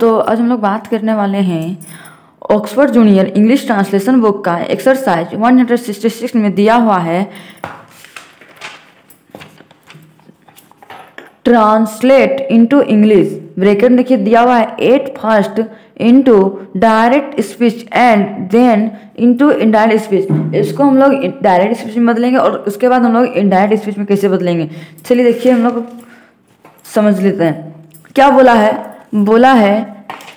तो आज हम लोग बात करने वाले हैं Oxford junior English translation book का एक्सरसाइज 166 में दिया हुआ है ट्रांसलेट इनटू इंग्लिश। ब्रैकेट देखिए दिया हुआ है 8 first into direct speech and then into indirect speech. इसको हम लोग डायरेक्ट स्पीच में बदलेंगे और उसके बाद हम लोग इनडायरेक्ट स्पीच में कैसे बदलेंगे। चलिए देखिए हम लोग समझ लेते हैं क्या बोला है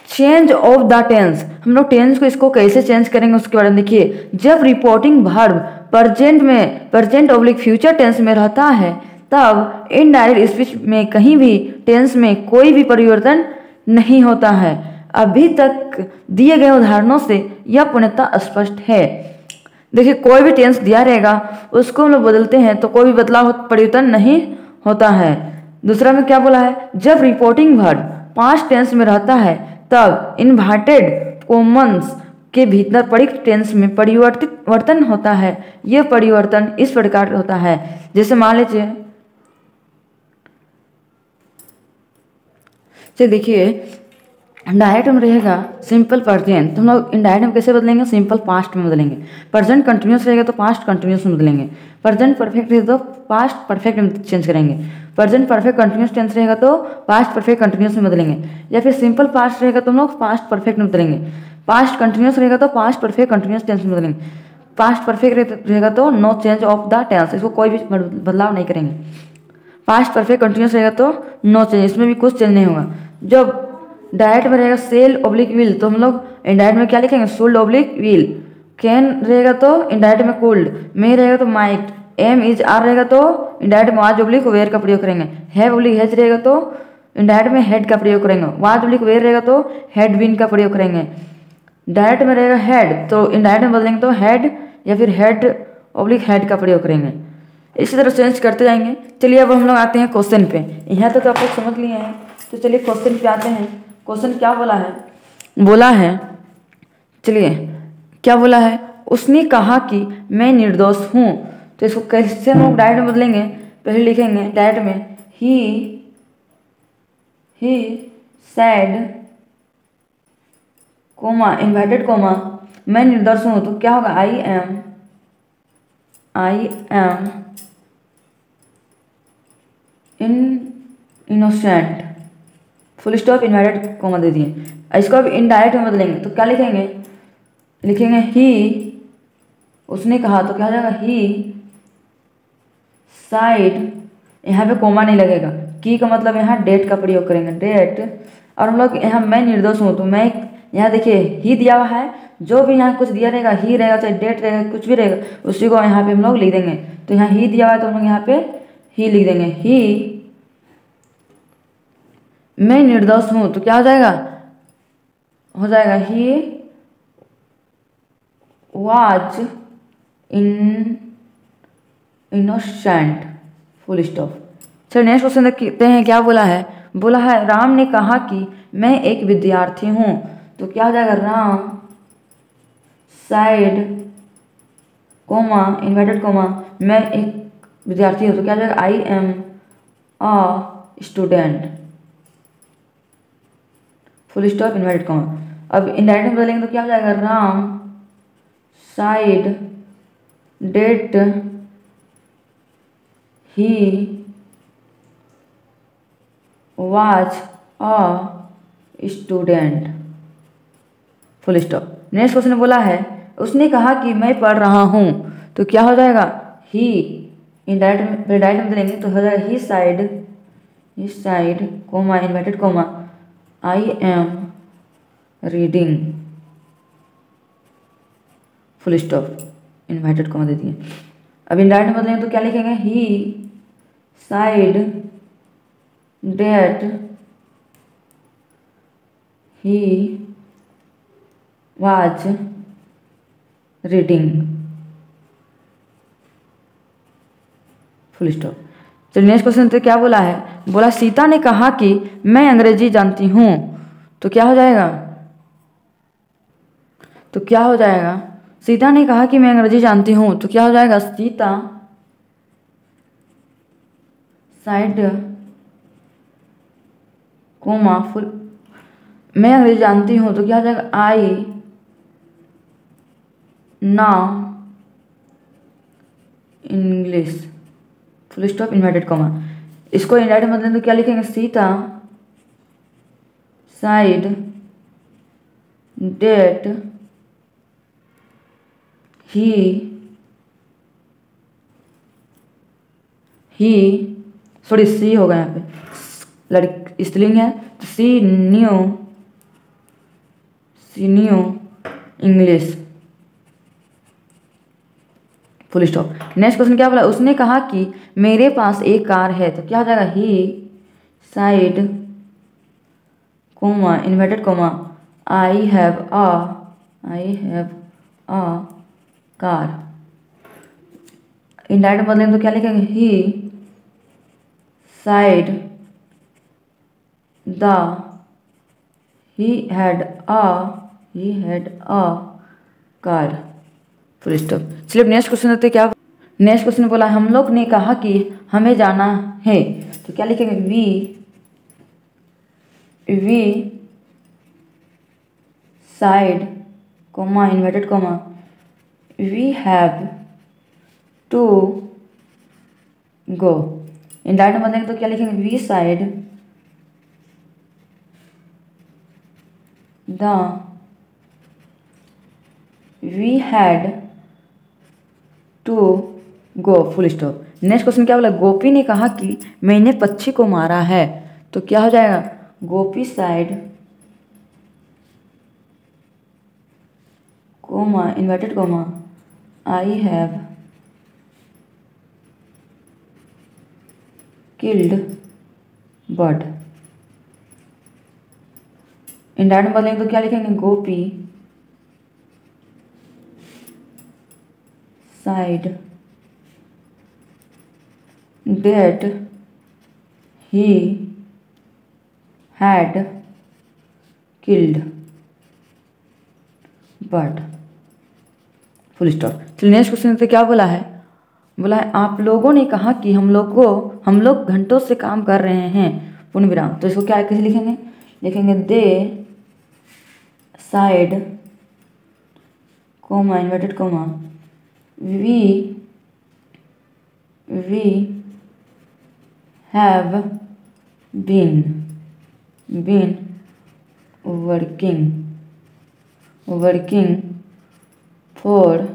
चेंज ऑफ द टेंस। हम लोग टेंस को इसको कैसे चेंज करेंगे उसके बारे में देखिए। जब reporting verb present oblique future tense में रहता है तब इनडायरेक्ट स्पीच में कहीं भी टेंस में कोई भी परिवर्तन नहीं होता है। अभी तक दिए गए उदाहरणों से यह पूर्णतः स्पष्ट है। देखिए कोई भी टेंस दिया रहेगा उसको हम लोग बदलते हैं तो कोई भी बदलाव परिवर्तन नहीं होता है। दूसरा में क्या बोला है, जब रिपोर्टिंग वर्ब पास्ट टेंस में रहता है तब इन्वर्टेड कॉमन्स के भीतर परिक्त टेंस में परिवर्तन होता है। यह परिवर्तन इस प्रकार होता है जैसे मान लीजिए देखिए डायरेक्ट में रहेगा सिंपल प्रेजेंट तो हम लोग इनडायरेक्ट में कैसे बदलेंगे, सिंपल पास्ट में बदलेंगे। प्रेजेंट कंटिन्यूस रहेगा तो पास्ट कंटिन्यूस में बदलेंगे। प्रेजेंट परफेक्ट रहेगा तो पास्ट परफेक्ट में चेंज करेंगे। प्रेजेंट परफेक्ट कंटिन्यूस टेंस रहेगा तो पास्ट परफेक्ट कंटिन्यूस में बदलेंगे। या फिर सिंपल पास्ट रहेगा तो हम लोग पास्ट परफेक्ट में बदलेंगे। पास्ट कंटिन्यूस रहेगा तो पास्ट परफेक्ट कंटिन्यूस टेंस में बदलेंगे। पास्ट परफेक्ट रहेगा तो no change of the tense, इसको कोई भी बदलाव नहीं करेंगे। पास्ट परफेक्ट कंटिन्यूस रहेगा तो नो चेंज, इसमें भी कुछ चेंज नहीं होगा। जब डायरेक्ट में रहेगा सेल ऑब्लिक विल तो हम लोग इनडायरेक्ट में क्या लिखेंगे, सोल्ड ऑब्लिक विल। कैन रहेगा तो इनडायरेक्ट में कुल्ड। मे रहेगा तो माइट। एम इज आर रहेगा तो इनडायरेक्ट में वाज ऑब्लिक वेयर का प्रयोग करेंगे। हैव ऑब्लिक हैज रहेगा तो इनडायरेक्ट में हेड का प्रयोग करेंगे। वाज ऑब्लिक वेयर रहेगा तो हैड बीन का प्रयोग करेंगे। डायरेक्ट में रहेगा हेड तो इनडायरेक्ट में बदलेंगे तो हैड या फिर हेड ऑब्लिक हेड का प्रयोग करेंगे। इसी तरह चेंज करते जाएंगे। चलिए अब हम लोग आते हैं क्वेश्चन पे। यहाँ तक तो आप लोग समझ लिए हैं तो चलिए क्वेश्चन पे आते हैं। क्वेश्चन क्या बोला है चलिए क्या बोला है, उसने कहा कि मैं निर्दोष हूँ। तो इसको कैसे हम लोग डायरेक्ट में बदलेंगे, पहले लिखेंगे डायरेक्ट में ही सैड कोमा इन्वर्टेड कोमा मैं निर्दोष हूँ तो क्या होगा, I am innocent full stop inverted comma दे दिए। इसको अब इनडायरेक्ट में बदलेंगे तो क्या लिखेंगे ही, उसने कहा तो क्या हो जाएगा ही साइड, यहाँ पे कोमा नहीं लगेगा। की का मतलब यहाँ डेट का प्रयोग करेंगे, डेट। और हम लोग यहाँ मैं निर्दोष हूँ तो मैं यहाँ देखिए ही दिया हुआ है, जो भी यहाँ कुछ दिया रहेगा ही रहेगा, चाहे डेट रहेगा कुछ भी रहेगा उसी को यहाँ पे हम लोग लिख देंगे। तो यहाँ ही दिया हुआ है तो हम लोग यहाँ पे ही लिख देंगे। ही मैं निर्दोष हूँ तो क्या हो जाएगा he was innocent full stop. चलिए नेक्स्ट क्वेश्चन देखते हैं क्या बोला है राम ने कहा कि मैं एक विद्यार्थी हूँ तो क्या हो जाएगा, Ram side comma inverted comma मैं एक विद्यार्थी हूँ तो क्या हो जाएगा, I am a student full stop inverted comma. अब इनडायरेक्ट में बदलेंगे तो क्या हो जाएगा, Ram side that he was a student full stop. Next question बोला है उसने कहा कि मैं पढ़ रहा हूँ तो क्या हो जाएगा, ही इनडायरेक्ट में बदलेंगे तो हो जाएगा he said comma inverted comma I am reading full stop inverted comma दे दिए। अब इनडायरेक्ट में बदलेंगे तो क्या लिखेंगे, he said that he was reading full stop. चलिए नेक्स्ट क्वेश्चन तो क्या बोला सीता ने कहा कि मैं अंग्रेजी जानती हूँ तो क्या हो जाएगा, सीता ने कहा कि मैं अंग्रेजी जानती हूँ तो क्या हो जाएगा, सीता साइड कोमा फुल मैं अंग्रेजी जानती हूँ, तो क्या हो जाएगा I know English, full stop, inverted comma. इसको इनडायरेक्ट मतलब तो क्या लिखेंगे, Sita said that he sorry she होगा यहाँ पे, लड़की स्त्रीलिंग है तो she knew English, full stop. Next question क्या बोला, उसने कहा कि मेरे पास एक कार है, तो क्या हो जाएगा, he said comma inverted comma I have a car. Indirect बदलेंगे तो क्या लिखेंगे, he said that he had a car, full stop. चलिए नेक्स्ट क्वेश्चन देखते क्या। नेक्स्ट क्वेश्चन बोला, हम लोग ने कहा कि हमें जाना है, तो क्या लिखेंगे, we side comma inverted comma we have to go. Indirect बदलेंगे तो क्या लिखेंगे, we side we had to go, full stop. Next question क्या बोला, गोपी ने कहा कि मैंने पक्षी को मारा है, तो क्या हो जाएगा, Gopi said comma inverted comma I have killed bird. Indirect बदलेंगे तो क्या लिखेंगे, Gopi said that he had killed bird, full stop. चलिए नेक्स्ट क्वेश्चन पे क्या बोला है, बोला है आप लोगों ने कहा कि हम लोग घंटों से काम कर रहे हैं, पूर्ण विराम। तो इसको क्या कैसे लिखेंगे, लिखेंगे they said comma inverted comma we have been working for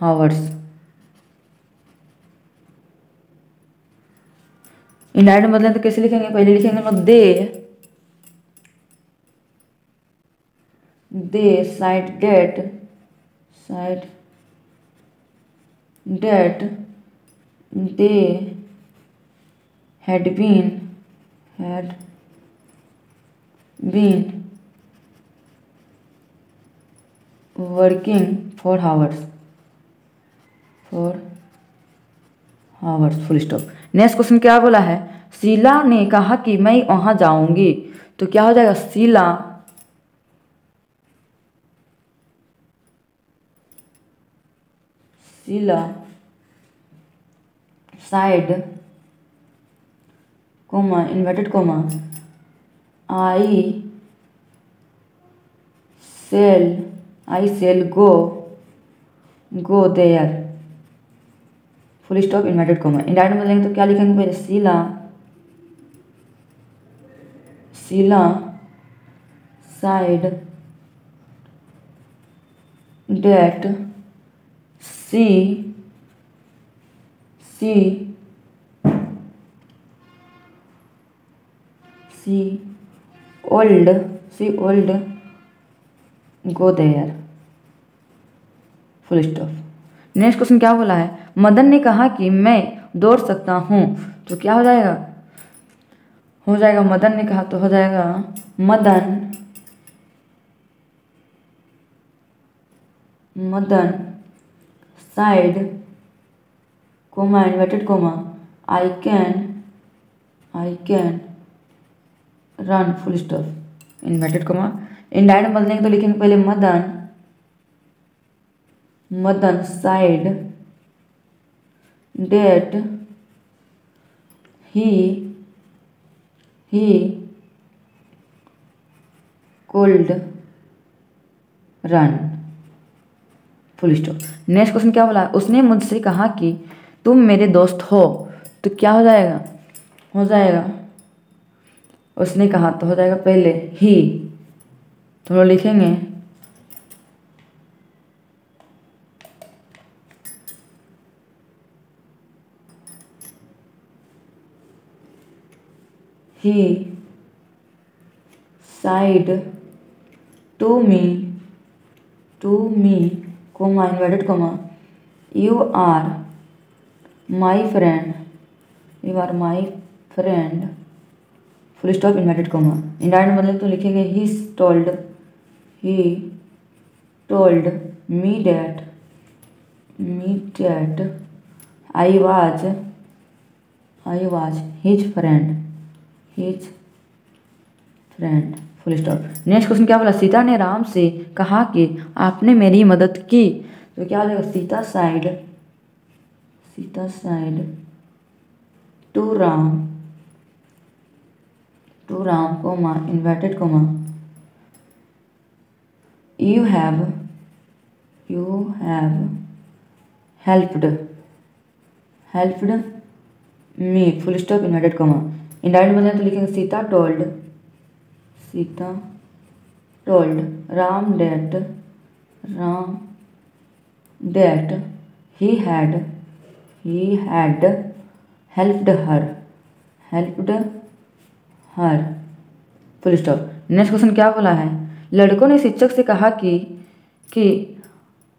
hours. Indirect मतलब तो कैसे लिखेंगे, पहले लिखेंगे हम they said that they had been working for hours, full stop. Next question क्या बोला है, शीला ने कहा कि मैं वहां जाऊंगी, तो क्या हो जाएगा, Sheela side comma inverted comma I shall go there, full stop inverted comma. Indirect में लेंगे तो क्या लिखेंगे, पहले Sheela side that she would go there, full stop. Next question क्या बोला है, मदन ने कहा कि मैं दौड़ सकता हूँ, तो क्या हो जाएगा, मदन ने कहा तो हो जाएगा Madan said comma inverted comma I can run, full stop inverted comma. Indirect बदलेंगे तो लिखेंगे पहले Madan said that he could run, full stop. Next question क्या बोला, उसने मुझसे कहा कि तुम मेरे दोस्त हो, तो क्या हो जाएगा, उसने कहा तो हो जाएगा पहले ही, तो हम लोग लिखेंगे he said to me, comma inverted comma, you are my friend, full stop inverted comma. Indirect मतलब तो लिखेंगे he told me that I was his friend, full stop. Next question क्या बोला, सीता ने राम से कहा कि आपने मेरी मदद की, तो क्या हो जाएगा, Sita side to Ram comma inverted comma, you have helped me, full stop inverted comma. Indirect मतलब तो लिखेंगे Sita told Ram that he had helped her, full stop. Next question क्या बोला है, लड़कों ने शिक्षक से कहा कि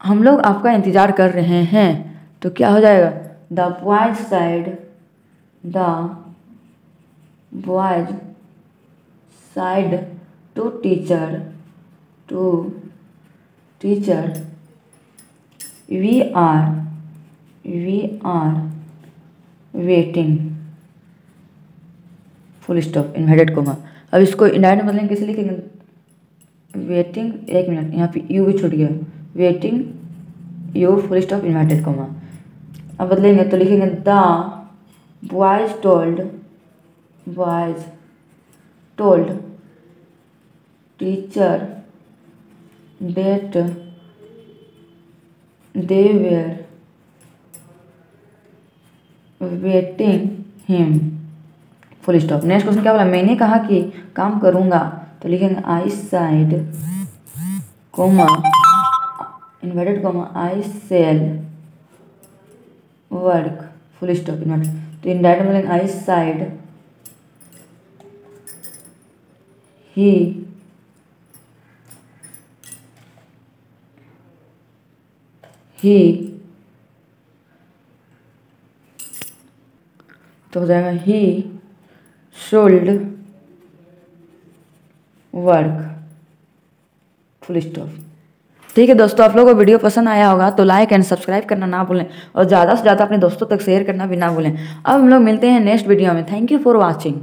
हम लोग आपका इंतजार कर रहे हैं, तो क्या हो जाएगा, the boys side to teacher we are waiting, full stop inverted comma. अब इसको इंडायरेक्ट मतलब कैसे लिखेंगे, वेटिंग, एक मिनट यहाँ पे यू भी छूट गया, waiting you full stop inverted comma. अब बदलेंगे तो लिखेंगे the boys told teacher that they were waiting him, full stop. Next question क्या बोला, मैंने कहा कि काम करूँगा, तो लिखेंगे I said comma inverted comma I shall work, full stop inverted. तो इंडायरेक्ट बोलेंगे आई साइड ही तो हो जाएगा he should work, full stop. ठीक है दोस्तों, आप लोगों को वीडियो पसंद आया होगा तो लाइक एंड सब्सक्राइब करना ना भूलें और ज़्यादा से ज़्यादा अपने दोस्तों तक शेयर करना भी ना भूलें। अब हम लोग मिलते हैं नेक्स्ट वीडियो में। Thank you for watching.